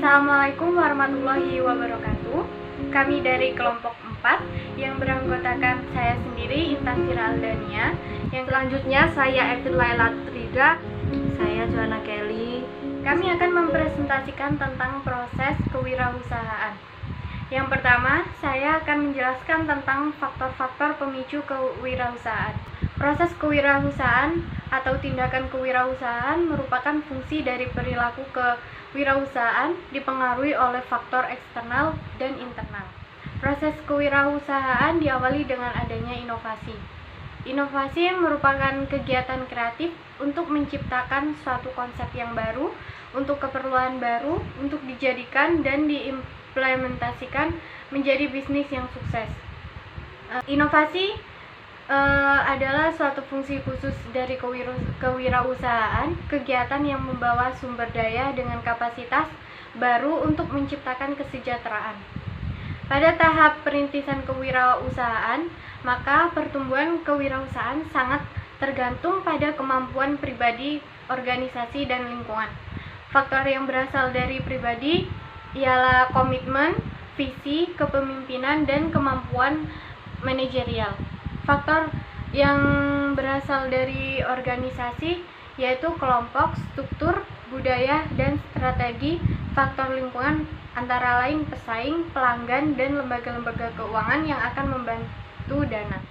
Assalamualaikum warahmatullahi wabarakatuh. Kami dari kelompok 4 yang beranggotakan saya sendiri, Intan Fira Aldania. Yang selanjutnya saya Evin Laila Trida. Saya Joanna Kelly. Kami akan mempresentasikan tentang proses kewirausahaan. Yang pertama, saya akan menjelaskan tentang faktor-faktor pemicu kewirausahaan. Proses kewirausahaan atau tindakan kewirausahaan merupakan fungsi dari perilaku kewirausahaan dipengaruhi oleh faktor eksternal dan internal. Proses kewirausahaan diawali dengan adanya inovasi. Inovasi merupakan kegiatan kreatif untuk menciptakan suatu konsep yang baru, untuk keperluan baru, untuk dijadikan dan diimplementasikan menjadi bisnis yang sukses. Inovasi adalah suatu fungsi khusus dari kewirausahaan, kegiatan yang membawa sumber daya dengan kapasitas baru untuk menciptakan kesejahteraan. Pada tahap perintisan kewirausahaan, maka pertumbuhan kewirausahaan sangat tergantung pada kemampuan pribadi, organisasi, dan lingkungan. Faktor yang berasal dari pribadi ialah komitmen, visi, kepemimpinan, dan kemampuan manajerial. Faktor yang berasal dari organisasi yaitu kelompok, struktur, budaya, dan strategi. Faktor lingkungan antara lain pesaing, pelanggan, dan lembaga-lembaga keuangan yang akan membantu dana.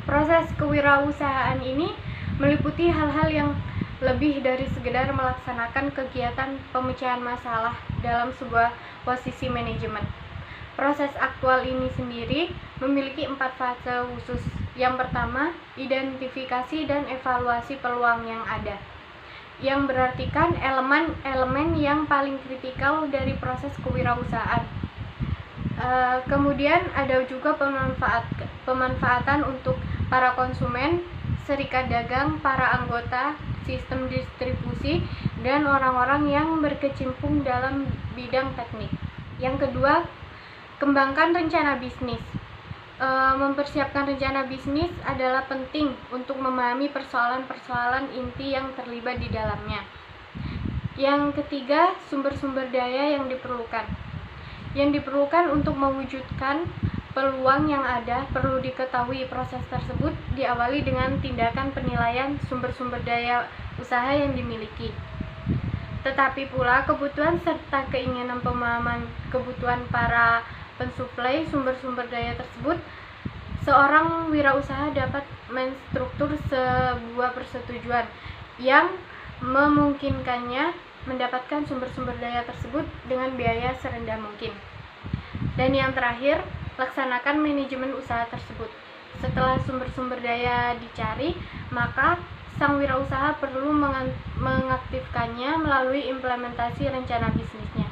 Proses kewirausahaan ini meliputi hal-hal yang lebih dari sekedar melaksanakan kegiatan pemecahan masalah dalam sebuah posisi manajemen. Proses aktual ini sendiri memiliki 4 fase khusus. Yang pertama, identifikasi dan evaluasi peluang yang ada, yang berartikan elemen-elemen yang paling kritikal dari proses kewirausahaan. Kemudian ada juga pemanfaatan untuk para konsumen, serikat dagang, para anggota, sistem distribusi, dan orang-orang yang berkecimpung dalam bidang teknik. Yang kedua, kembangkan rencana bisnis. Mempersiapkan rencana bisnis adalah penting untuk memahami persoalan-persoalan inti yang terlibat di dalamnya. Yang ketiga, sumber-sumber daya yang diperlukan. Yang diperlukan untuk mewujudkan peluang yang ada, perlu diketahui proses tersebut diawali dengan tindakan penilaian sumber-sumber daya usaha yang dimiliki. Tetapi pula kebutuhan serta keinginan pemahaman kebutuhan para pensuplai sumber-sumber daya tersebut, seorang wirausaha dapat menstruktur sebuah persetujuan yang memungkinkannya mendapatkan sumber-sumber daya tersebut dengan biaya serendah mungkin. Dan yang terakhir, laksanakan manajemen usaha tersebut. Setelah sumber-sumber daya dicari, maka sang wirausaha perlu mengaktifkannya melalui implementasi rencana bisnisnya.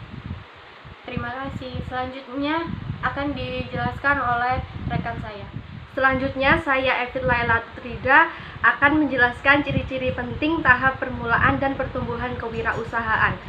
Terima kasih. Selanjutnya akan dijelaskan oleh rekan saya. Selanjutnya saya Evin Laila Trida akan menjelaskan ciri-ciri penting tahap permulaan dan pertumbuhan kewirausahaan.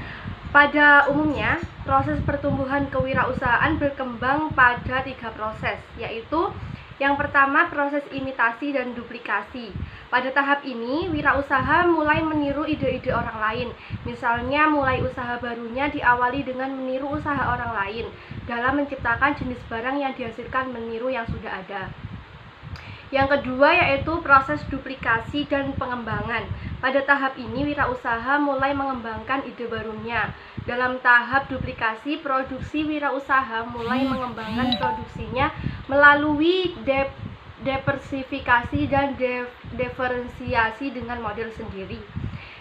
Pada umumnya, proses pertumbuhan kewirausahaan berkembang pada 3 proses, yaitu yang pertama, proses imitasi dan duplikasi. Pada tahap ini, wirausaha mulai meniru ide-ide orang lain. Misalnya, mulai usaha barunya diawali dengan meniru usaha orang lain dalam menciptakan jenis barang yang dihasilkan meniru yang sudah ada. Yang kedua yaitu proses duplikasi dan pengembangan. Pada tahap ini, wirausaha mulai mengembangkan ide barunya. Dalam tahap duplikasi, produksi wirausaha mulai mengembangkan produksinya melalui diversifikasi dan diferensiasi dengan model sendiri.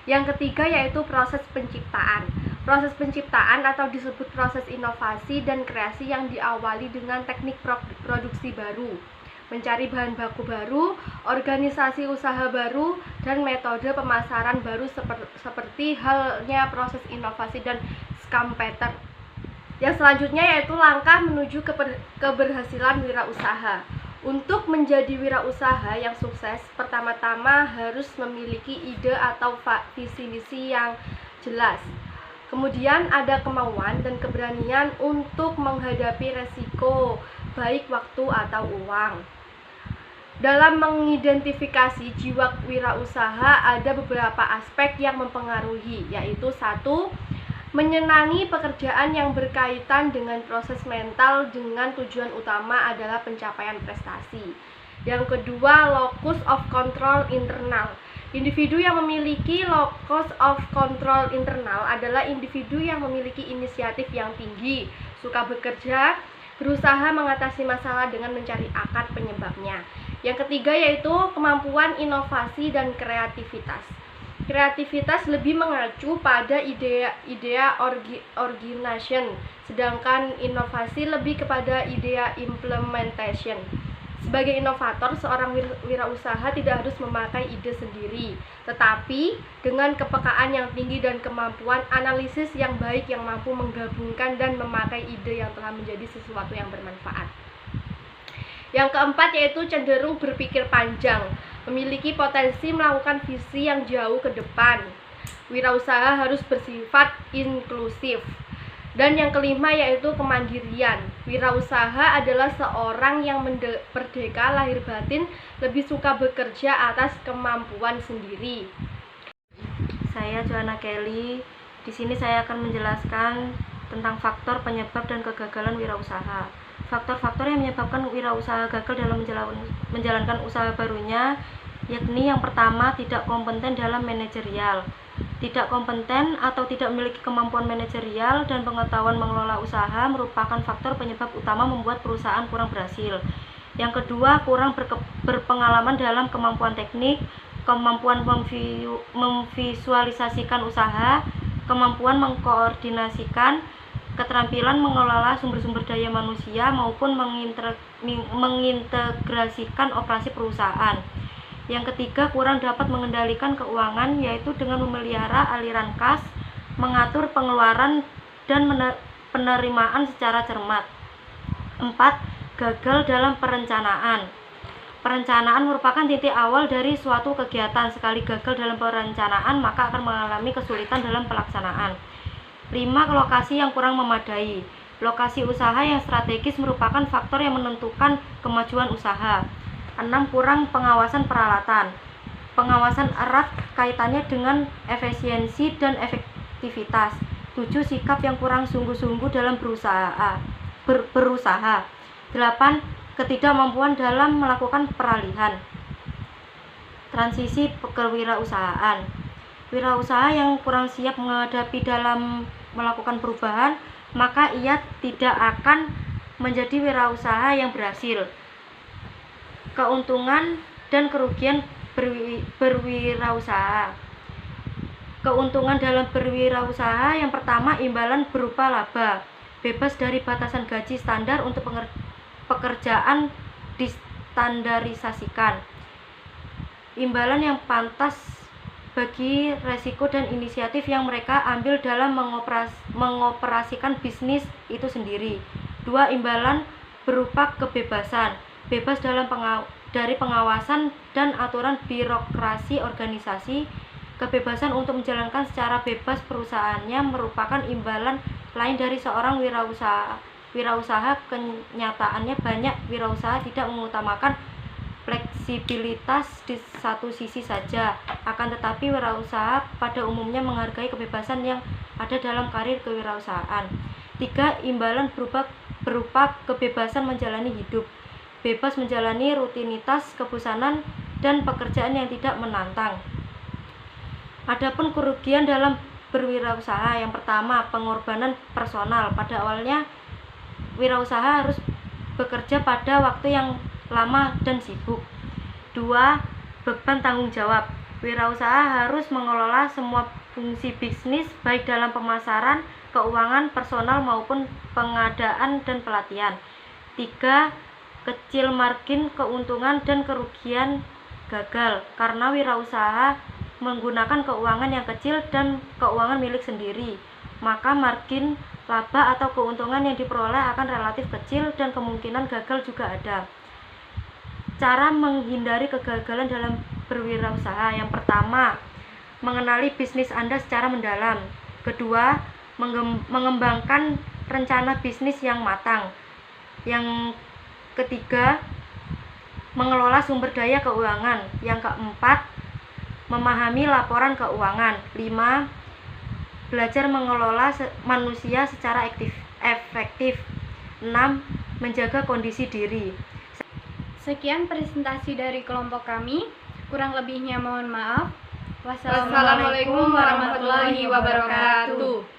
Yang ketiga yaitu proses penciptaan. Proses penciptaan atau disebut proses inovasi dan kreasi yang diawali dengan teknik produksi baru, mencari bahan baku baru, organisasi usaha baru, dan metode pemasaran baru seperti halnya proses inovasi dan Scrum-Peter. Yang selanjutnya yaitu langkah menuju keberhasilan wirausaha. Untuk menjadi wirausaha yang sukses, pertama-tama harus memiliki ide atau visi misi yang jelas. Kemudian ada kemauan dan keberanian untuk menghadapi resiko, baik waktu atau uang. Dalam mengidentifikasi jiwa wirausaha ada beberapa aspek yang mempengaruhi, yaitu 1. Menyenangi pekerjaan yang berkaitan dengan proses mental dengan tujuan utama adalah pencapaian prestasi. Yang kedua, locus of control internal. Individu yang memiliki locus of control internal adalah individu yang memiliki inisiatif yang tinggi, suka bekerja, berusaha mengatasi masalah dengan mencari akar penyebabnya. Yang ketiga yaitu kemampuan inovasi dan kreativitas. Kreativitas lebih mengacu pada idea origination, sedangkan inovasi lebih kepada idea implementation. Sebagai inovator, seorang wirausaha tidak harus memakai ide sendiri, tetapi dengan kepekaan yang tinggi dan kemampuan analisis yang baik yang mampu menggabungkan dan memakai ide yang telah menjadi sesuatu yang bermanfaat. Yang keempat yaitu cenderung berpikir panjang, memiliki potensi melakukan visi yang jauh ke depan. Wirausaha harus bersifat inklusif. Dan yang kelima yaitu kemandirian. Wirausaha adalah seorang yang merdeka lahir batin, lebih suka bekerja atas kemampuan sendiri. Saya Joanna Kelly. Di sini saya akan menjelaskan tentang faktor penyebab dan kegagalan wirausaha. Faktor-faktor yang menyebabkan wirausaha gagal dalam menjalankan usaha barunya yakni yang pertama, tidak kompeten dalam manajerial. Tidak kompeten atau tidak memiliki kemampuan manajerial dan pengetahuan mengelola usaha merupakan faktor penyebab utama membuat perusahaan kurang berhasil. Yang kedua, kurang berpengalaman dalam kemampuan teknik, kemampuan memvisualisasikan usaha, kemampuan mengkoordinasikan, keterampilan mengelola sumber-sumber daya manusia maupun mengintegrasikan operasi perusahaan. Yang ketiga, kurang dapat mengendalikan keuangan, yaitu dengan memelihara aliran kas, mengatur pengeluaran dan penerimaan secara cermat. 4. Gagal dalam perencanaan. Perencanaan merupakan titik awal dari suatu kegiatan. Sekali gagal dalam perencanaan, maka akan mengalami kesulitan dalam pelaksanaan. 5. Lokasi yang kurang memadai. Lokasi usaha yang strategis merupakan faktor yang menentukan kemajuan usaha. 6. Kurang pengawasan peralatan. Pengawasan erat kaitannya dengan efisiensi dan efektivitas. 7. Sikap yang kurang sungguh-sungguh dalam berusaha. 8. Ketidakmampuan dalam melakukan peralihan. Transisi kewirausahaan. Wirausaha yang kurang siap menghadapi dalam melakukan perubahan, maka ia tidak akan menjadi wirausaha yang berhasil. Keuntungan dan kerugian berwirausaha. Keuntungan dalam berwirausaha yang pertama, imbalan berupa laba, bebas dari batasan gaji standar untuk pekerjaan distandarisasikan. Imbalan yang pantas bagi resiko dan inisiatif yang mereka ambil dalam mengoperasikan bisnis itu sendiri. 2. Imbalan berupa kebebasan, bebas dari pengawasan dan aturan birokrasi organisasi. Kebebasan untuk menjalankan secara bebas perusahaannya merupakan imbalan lain dari seorang wirausaha. Kenyataannya banyak wirausaha tidak mengutamakan fleksibilitas di satu sisi saja, akan tetapi wirausaha pada umumnya menghargai kebebasan yang ada dalam karir kewirausahaan. 3. Imbalan berupa kebebasan menjalani hidup, bebas menjalani rutinitas, kebosanan, dan pekerjaan yang tidak menantang. Adapun kerugian dalam berwirausaha, yang pertama, pengorbanan personal. Pada awalnya, wirausaha harus bekerja pada waktu yang lama dan sibuk. 2. Beban tanggung jawab. Wirausaha harus mengelola semua fungsi bisnis, baik dalam pemasaran, keuangan, personal maupun pengadaan dan pelatihan. 3. Kecil margin keuntungan dan kerugian gagal karena wirausaha menggunakan keuangan yang kecil dan keuangan milik sendiri, maka margin laba atau keuntungan yang diperoleh akan relatif kecil dan kemungkinan gagal juga ada. Cara menghindari kegagalan dalam berwirausaha. Yang pertama, mengenali bisnis Anda secara mendalam. Kedua, mengembangkan rencana bisnis yang matang. Yang ketiga, mengelola sumber daya keuangan. Yang keempat, memahami laporan keuangan. 5. belajar mengelola manusia secara efektif. 6. Menjaga kondisi diri. Sekian presentasi dari kelompok kami. Kurang lebihnya mohon maaf. Wassalamualaikum warahmatullahi wabarakatuh.